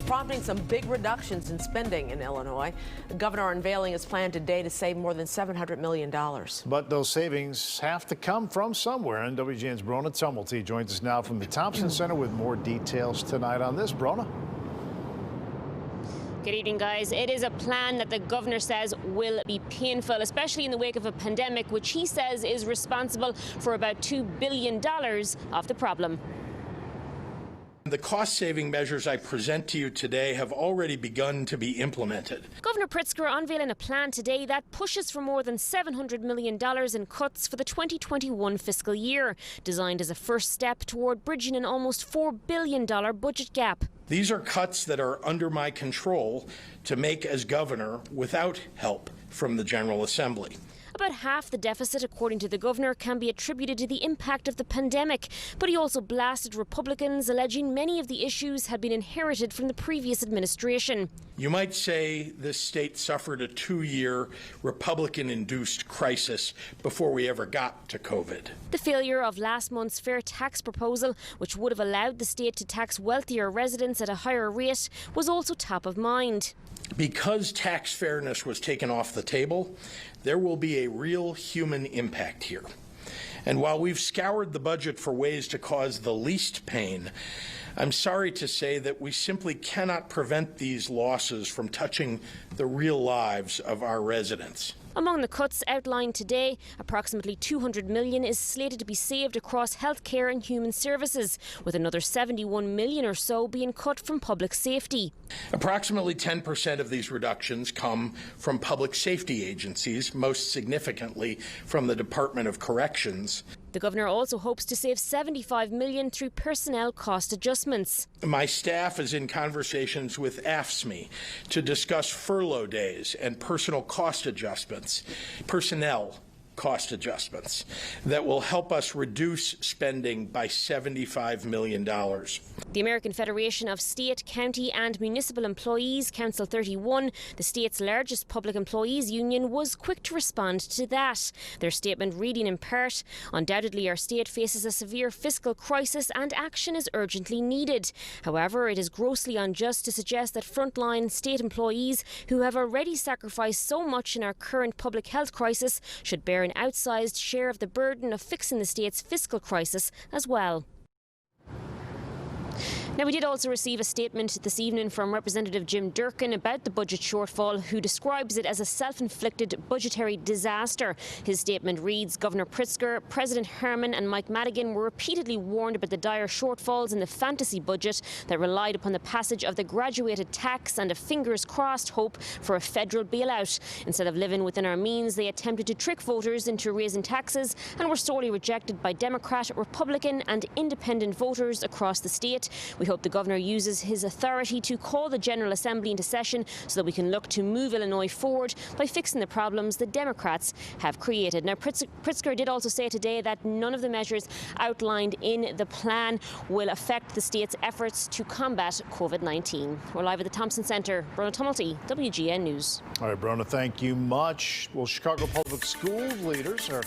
prompting some big reductions in spending in Illinois. The governor unveiling his plan today to save more than $700 million. But those savings have to come from somewhere. And WGN's Brona Tumulty joins us now from the Thompson Center with more details tonight on this. Brona. Good evening, guys. It is a plan that the governor says will be painful, especially in the wake of a pandemic, which he says is responsible for about $2 billion of the problem. The cost-saving measures I present to you today have already begun to be implemented. Governor Pritzker unveiling a plan today that pushes for more than $700 million in cuts for the 2021 fiscal year, designed as a first step toward bridging an almost $4 billion budget gap. These are cuts that are under my control to make as governor without help from the General Assembly. About half the deficit, according to the governor, can be attributed to the impact of the pandemic. But he also blasted Republicans, alleging many of the issues had been inherited from the previous administration. You might say this state suffered a 2-year Republican-induced crisis before we ever got to COVID. The failure of last month's fair tax proposal, which would have allowed the state to tax wealthier residents at a higher rate, was also top of mind. Because tax fairness was taken off the table, there will be a real human impact here. And while we've scoured the budget for ways to cause the least pain, I'm sorry to say that we simply cannot prevent these losses from touching the real lives of our residents. Among the cuts outlined today, approximately $200 million is slated to be saved across healthcare and human services, with another $71 million or so being cut from public safety. Approximately 10% of these reductions come from public safety agencies, most significantly from the Department of Corrections. The governor also hopes to save $75 million through personnel cost adjustments. My staff is in conversations with AFSCME to discuss furlough days and personnel cost adjustments that will help us reduce spending by $75 million. The American Federation of State, County and Municipal Employees, Council 31, the state's largest public employees union, was quick to respond to that. Their statement reading in part, "Undoubtedly our state faces a severe fiscal crisis and action is urgently needed. However, it is grossly unjust to suggest that frontline state employees who have already sacrificed so much in our current public health crisis should bear an outsized share of the burden of fixing the state's fiscal crisis as well." Now, we did also receive a statement this evening from Representative Jim Durkin about the budget shortfall, who describes it as a self-inflicted budgetary disaster. His statement reads, "Governor Pritzker, President Herman and Mike Madigan were repeatedly warned about the dire shortfalls in the fantasy budget that relied upon the passage of the graduated tax and a fingers-crossed hope for a federal bailout. Instead of living within our means, they attempted to trick voters into raising taxes and were sorely rejected by Democrat, Republican and independent voters across the state. We hope the governor uses his authority to call the General Assembly into session so that we can look to move Illinois forward by fixing the problems the Democrats have created." Now, Pritzker did also say today that none of the measures outlined in the plan will affect the state's efforts to combat COVID-19. We're live at the Thompson Center. Brona Tumulty, WGN News. All right, Brona, thank you much. Well, Chicago Public School leaders are